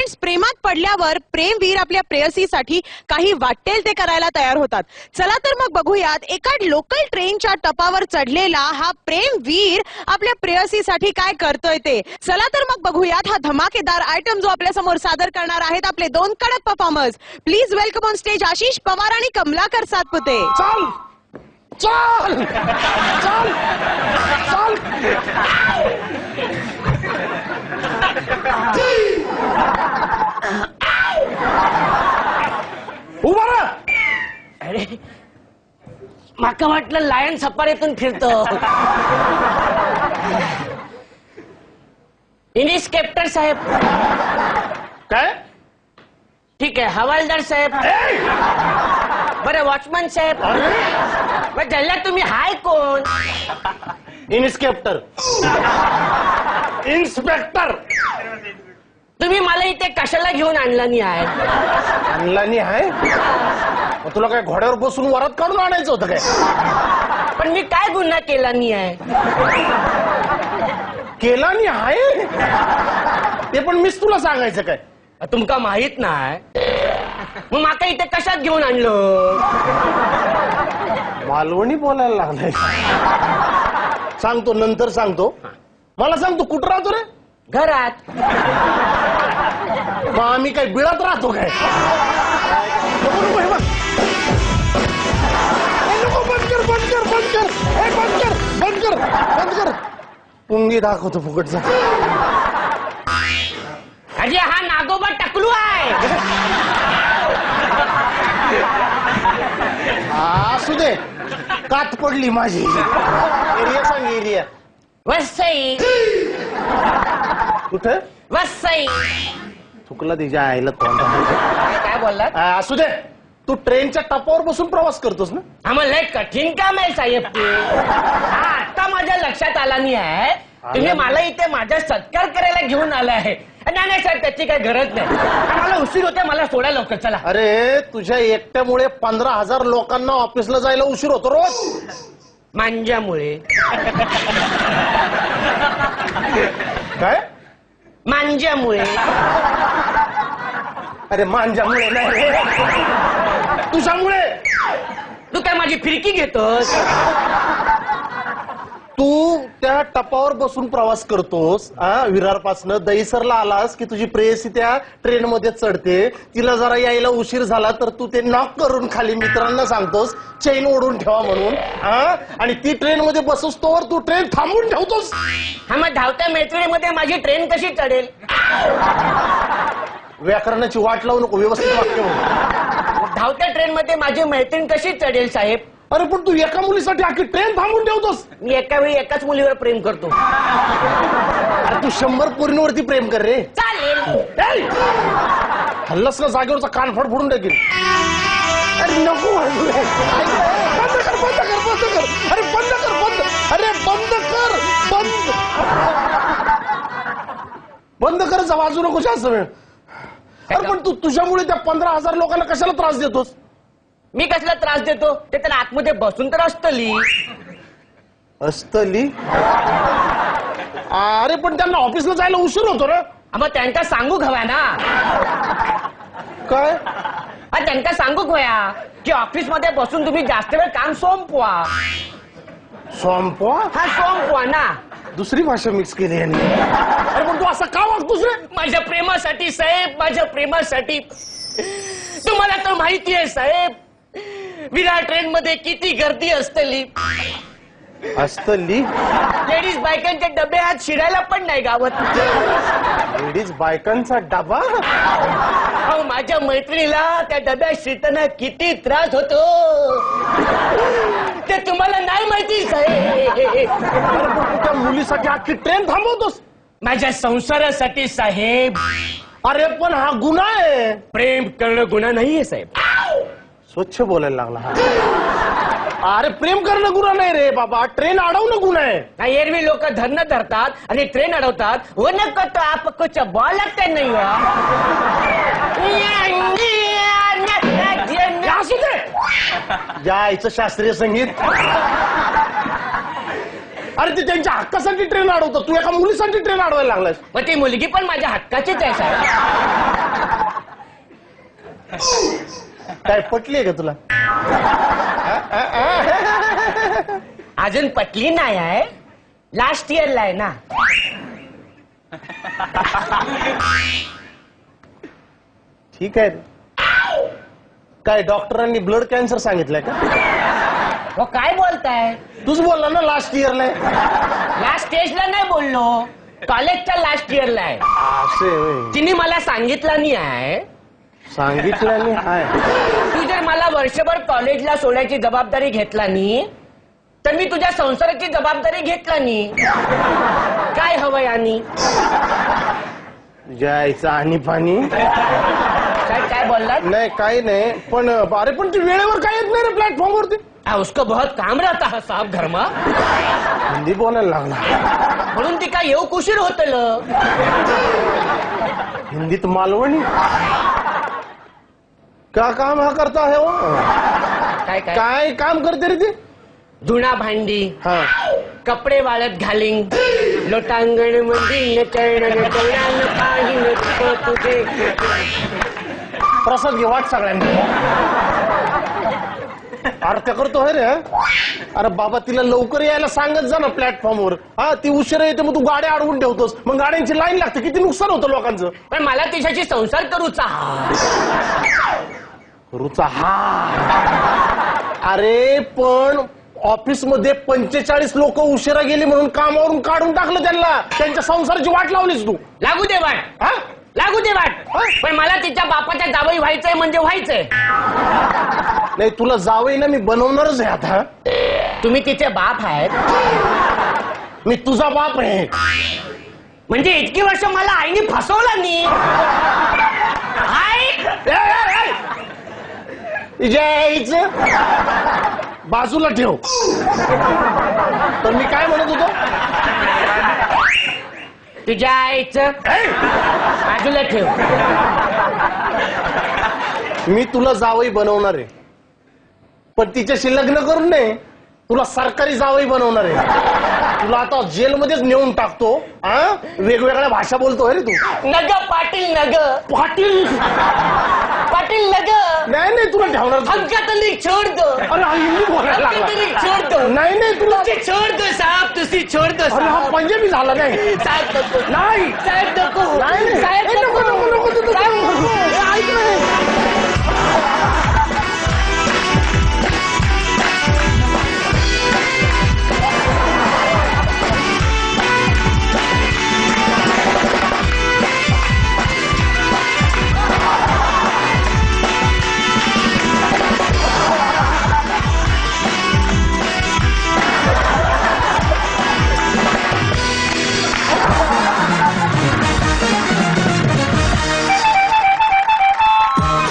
Friends, प्रेमात पडल्यावर प्रेमवीर आपल्या प्रेयसीसाठी काही वाटेल ते करायला तयार होतात. चला तर मग बघूयात एका लोकल ट्रेनच्या टपावर चढलेला हा प्रेमवीर आपल्या प्रेयसीसाठी काय करतोय ते. चला तर मग बघूयात हा धमाकेदार आयटम जो आपल्या समोर सादर करणार आहेत आपले दोन कडक performers. Please welcome on stage Ashish Pawar आणि कमलाकर सातपुते. चल चल चल चल उभा रहा. अरे माका वाटलं लायन सफारीतून फिरतो. इन्स्पेक्टर साहेब. काय? ठीक आहे. हवालदार साहेब. बरं वॉचमन साहेब. मग जल्ला तुम्ही हाय कोण? इन्स्पेक्टर. इन्स्पेक्टर. तुम्ही मला इथे कशाला घेऊन आणला नाही आहे? आणला नाही आहे? मग तुला काय घोड्यावर बसून वरात काढून आणायचं होतं काय? पण मी काय गुन्हा केला नाही आहे? केला नाही आहे ते पण मीच तुला सांगायचं काय? तुमका माहित नाही मग माका इथे कशात घेऊन आणलं? मालवणी बोलायला लागलाय. सांगतो नंतर सांगतो. मला सांग तू कुठं राहतो रे? घरात. मग आम्ही काय बिळात राहतो काय? बंद कर बंद कर बंद कर बंद कर बंद कर बंद कर. पुंगी दाखवतो फुकटचा. अरे हा नागोबा टकलू आहे. असू दे. कात पडली माझी. एरिया सांग एरिया. वसई. कुठे? वसई. चुकला तिच्या आईला तोंड. काय बोललात? असू दे. तू ट्रेनच्या टपावर बसून प्रवास करतोस ना? आम्हाला लय कठीण काम आहे साहेब ते. हा आता माझ्या लक्षात आला नाही आहे. तुम्ही मला इथे माझा सत्कार करायला घेऊन आला आहे. नाही नाही सर त्याची काही गरज नाही. मला उशीर होते. मला सोडा लवकर चला. अरे तुझ्या एकट्यामुळे 15,000 लोकांना ऑफिसला जायला उशीर होतो रोज. मांज्यामुळे. काय? मांज्यामुळे. अरे मांजामुळे नाही रे. तुझ्यामुळे. तू काय माझी फिरकी घेतोस? तू त्या टपावर बसून प्रवास करतोस. विरारपासनं दहीसरला आलास की तुझी प्रेयसी त्या ट्रेन मध्ये चढते. तिला जरा यायला उशीर झाला तर तू ते नॉक करून खाली मित्रांना सांगतोस चेन ओढून ठेवा म्हणून. आणि ती ट्रेन मध्ये बसोस तोवर तू ट्रेन थांबून ठेवतोस. हा मग धावत्या मैत्रिणीमध्ये माझी ट्रेन कशी चढेल? व्याकरणाची वाट लावू नको. व्यवस्थित वाक्य बोल. धावत्या ट्रेन मध्ये माझी मैत्रीण कशी चढेल साहेब? अरे पण तू एका मुलीसाठी आखी ट्रेन थांबून ठेवतोस. मी एका वेळी एकाच मुलीवर प्रेम करतो. अरे तू 100 पोरींवरती प्रेम कर रे. चालेल. हल्लस ना जागेवरचा कान फोडून टाकेल. अरे नको. बंद कर बंद कर बंद कर. अरे बंद कर बंद. अरे बंद कर बंद. बंद कर. वाजू नको जास्त वेळ. अरे पण तू तुझ्यामुळे त्या 15,000 लोकांना कशाला त्रास देतोस? मी कसला त्रास देतो? ते त्याला आतमध्ये बसून तर असतली. असतली? अरे पण त्यांना ऑफिसला जायला उशीर होतो ना. मग त्यांना सांगू हव्या ना. काय? त्यांना सांगू हव्या की ऑफिस मध्ये बसून तुम्ही जास्त वेळ काम सोंपवा. सोंपवा? हा सोंपवा ना. दुसरी भाषा मिक्स केली यांनी. अरे पण तू असं का वागतोस रे? माझ्या प्रेमासाठी साहेब. माझ्या प्रेमासाठी. तुम्हाला तर माहिती आहे साहेब विरार ट्रेन मध्ये किती गर्दी असतली. असतली? लेडीज बायकांचे डबे आज शिरायला पण नाही गावात. लेडीज बायकांचा डबा? अहो माझ्या मैत्रिणीला त्या डब्यात शिरताना किती त्रास होतो ते तुम्हाला नाही माहिती साहेब. त्या मुलीसाठी आखी ट्रेन थांबवतोस? माझ्या संसारासाठी साहेब. अरे पण हा गुन्हा आहे. प्रेम करणं गुन्हा नाहीये साहेब. स्वच्छ बोलायला लागला. अरे प्रेम करणं गुन्हा नाही रे बाबा. ट्रेन अडवणं गुन्हा आहे. एरवी लोक धरणं धरतात आणि ट्रेन अडवतात. हो नको तो आप कुछ बोल लगते नहीं हो. असू दे. जायचं शास्त्रीय संगीत. अरे ते त्यांच्या हक्कासाठी ट्रेन अडवतो. तू एका मुलीसाठी ट्रेन अडवायला लागलास. मग ती मुलगी पण माझ्या हक्काचीच आहे साहेब. काय पटली का तुला? अजून पटली नाही आहे, लास्ट इयरला आहे ना. ठीक आहे. काय डॉक्टरांनी ब्लड कॅन्सर सांगितलंय का? हो काय बोलताय? तूच बोलला ना लास्ट इयरला आहे. लास्ट स्टेजला नाही बोललो, कॉलेजच्या लास्ट इयरला आहे. असे होय. तिने मला सांगितलं नाही आहे. सांगितलं नाही हाय. तू जर मला वर्षभर कॉलेजला सोडायची जबाबदारी घेतला नाही तर मी तुझ्या संसाराची जबाबदारी घेतला नाही. काय हवंय आणि जायचं आणि पाणी काय काय बोललात? नाही काही नाही. पण अरे पण ती वेळेवर काय येत नाही रे प्लॅटफॉर्म वरती. उसको बहुत काम रहता है साहब घर में. हिंदी बोलायला लागला. म्हणून ती काय येऊ उशीर होतल. हिंदीत मालवणी. क्या काम हा करता है वो? काय काय काय काम करते रे ती? धुणा भांडी, हा. कपडे वाळत घालिंग, लोटांगण मध्ये तुझे. प्रसाद घे वाट सगळ्यांनी. आरत्या करतो है रे. अरे बाबा तिला लवकर यायला सांगत जा ना प्लॅटफॉर्म वर. हा ती उशिरा येते मग तू गाड्या अडवून ठेवतोस, मग गाड्यांची लाईन लागते, किती नुकसान होतं लोकांचं. पण मला तिच्याशी संसार करूचा. रुचा हा. अरे पण ऑफिस मध्ये 45 लोक उशिरा गेली म्हणून कामावरून काढून टाकलं त्यांना. त्यांच्या संसाराची वाट लावलीस तू. लागू दे वाट, हा? लागू दे वाट. पण मला तिच्या बापाच्या जावई व्हायचंय म्हणजे व्हायचंय. नाही तुला जावई ना मी बनवणारच आहे आता. तुम्ही तिचे बाप आहेत. मी तुझा बाप आहे. म्हणजे इतकी वर्ष मला आईने फसवलं नाही. जायचं बाजूला ठेव. तर मी काय म्हणत होतो? तुझ्या आईचं बाजूला ठेव. मी तुला जावई बनवणार आहे, पण तिच्याशी लग्न करून नाही, तुला सरकारी जावई बनवणार आहे. तुला आता जेलमध्येच नेऊन टाकतो. हा वेगवेगळ्या भाषा बोलतोय रे तू. नग पाटील नग पाटील पाटील नग. नाही नाही तुला ठेवणार. हमका तरी छोड़ दो. अरे हा हिंदी बोलायला हमका तरी लागला. छोड़ दो. नाही नाही तुला. तुझे छोड़ दो साहब, तुझी छोड़ दो अरे हा साहब. पंजाबी झाला नाही. साहेब नको. नाही साहेब नको. नाही साहेब नको नको. नको नको